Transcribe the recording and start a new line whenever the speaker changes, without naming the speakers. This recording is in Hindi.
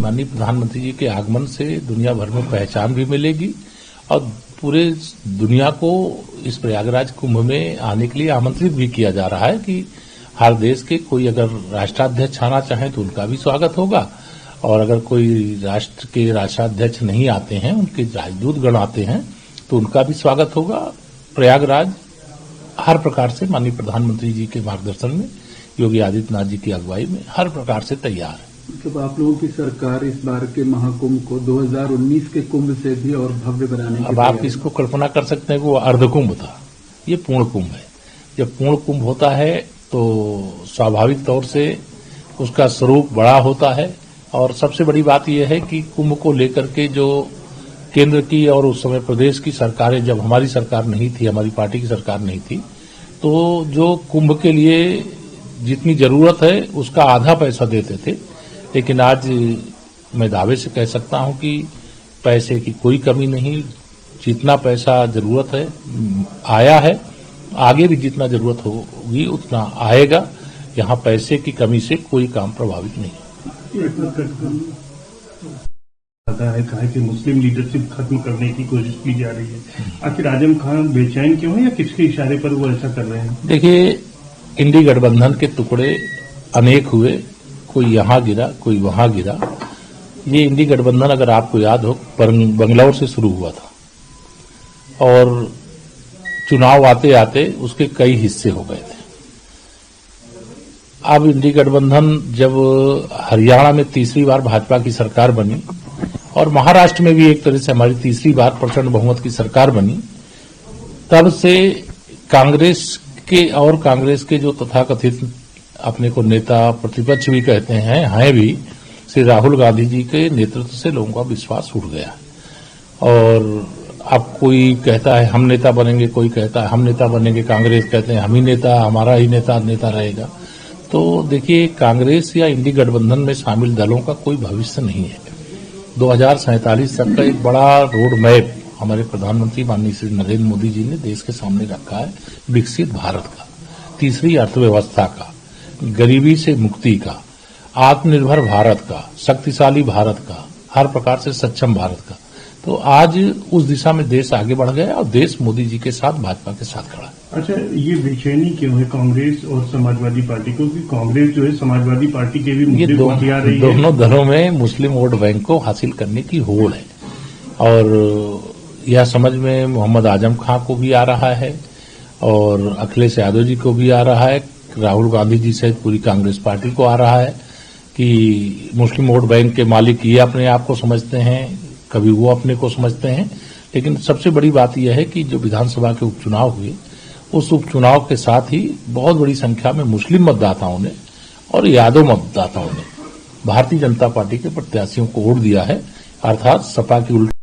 माननीय प्रधानमंत्री जी के आगमन से दुनिया भर में पहचान भी मिलेगी और पूरे दुनिया को इस प्रयागराज कुंभ में आने के लिए आमंत्रित भी किया जा रहा है कि हर देश के कोई अगर राष्ट्राध्यक्ष आना चाहें तो उनका भी स्वागत होगा और अगर कोई राष्ट्र के राष्ट्राध्यक्ष नहीं आते हैं, उनके राजदूत गण आते हैं तो उनका भी स्वागत होगा। प्रयागराज हर प्रकार से माननीय प्रधानमंत्री जी के मार्गदर्शन में, योगी आदित्यनाथ जी की अगुवाई में हर प्रकार से तैयार है।
मतलब आप लोगों की सरकार इस बार के महाकुंभ को 2019 के कुंभ से भी और भव्य बनाने की
अब आप इसको कल्पना कर सकते हैं कि वो अर्धकुंभ था, ये पूर्ण कुंभ है। जब पूर्ण कुंभ होता है तो स्वाभाविक तौर से उसका स्वरूप बड़ा होता है और सबसे बड़ी बात यह है कि कुंभ को लेकर के जो केंद्र की और उस समय प्रदेश की सरकारें, जब हमारी सरकार नहीं थी, हमारी पार्टी की सरकार नहीं थी, तो जो कुंभ के लिए जितनी जरूरत है उसका आधा पैसा देते थे, लेकिन आज मैं दावे से कह सकता हूं कि पैसे की कोई कमी नहीं। जितना पैसा जरूरत है आया है, आगे भी जितना जरूरत होगी उतना आएगा। यहां पैसे की कमी से कोई काम प्रभावित नहीं।
कहा कि मुस्लिम लीडरशिप खत्म करने की कोशिश की जा रही है। आखिर आजम खान बेचैन क्यों है या किसके इशारे पर वो ऐसा कर रहे हैं? देखिए,
इंडी गठबंधन के टुकड़े अनेक हुए, कोई यहां गिरा, कोई वहां गिरा। ये इंडी गठबंधन अगर आपको याद हो बंगलौर से शुरू हुआ था और चुनाव आते आते उसके कई हिस्से हो गए थे। अब इंडी गठबंधन जब हरियाणा में तीसरी बार भाजपा की सरकार बनी और महाराष्ट्र में भी एक तरह से हमारी तीसरी बार प्रचंड बहुमत की सरकार बनी, तब से कांग्रेस के जो तथाकथित अपने को नेता प्रतिपक्ष भी कहते हैं भी, श्री राहुल गांधी जी के नेतृत्व से लोगों का विश्वास उठ गया। और अब कोई कहता है हम नेता बनेंगे, कोई कहता है हम नेता बनेंगे, कांग्रेस कहते हैं हम ही नेता, हमारा ही नेता रहेगा। तो देखिए, कांग्रेस या इंडी गठबंधन में शामिल दलों का कोई भविष्य नहीं है। 2047 तक का एक बड़ा रोड मैप हमारे प्रधानमंत्री माननीय श्री नरेंद्र मोदी जी ने देश के सामने रखा है। विकसित भारत का, तीसरी अर्थव्यवस्था का, गरीबी से मुक्ति का, आत्मनिर्भर भारत का, शक्तिशाली भारत का, हर प्रकार से सक्षम भारत का। तो आज उस दिशा में देश आगे बढ़ गया और देश मोदी जी के साथ, भाजपा के साथ खड़ा है।
अच्छा, ये बेचैनी क्यों है कांग्रेस और समाजवादी पार्टी को? क्योंकि कांग्रेस जो है समाजवादी पार्टी के भी मुद्दे को हथिया रही है।
दोनों दलों में मुस्लिम वोट बैंक को हासिल करने की होड़ है और यह समझ में मोहम्मद आजम खां को भी आ रहा है और अखिलेश यादव जी को भी आ रहा है, राहुल गांधी जी सहित पूरी कांग्रेस पार्टी को आ रहा है कि मुस्लिम वोट बैंक के मालिक ये अपने आप को समझते हैं, कभी वो अपने को समझते हैं। लेकिन सबसे बड़ी बात यह है कि जो विधानसभा के उपचुनाव हुए, उस उपचुनाव के साथ ही बहुत बड़ी संख्या में मुस्लिम मतदाताओं ने और यादव मतदाताओं ने भारतीय जनता पार्टी के प्रत्याशियों को वोट दिया है, अर्थात सपा की उल्टी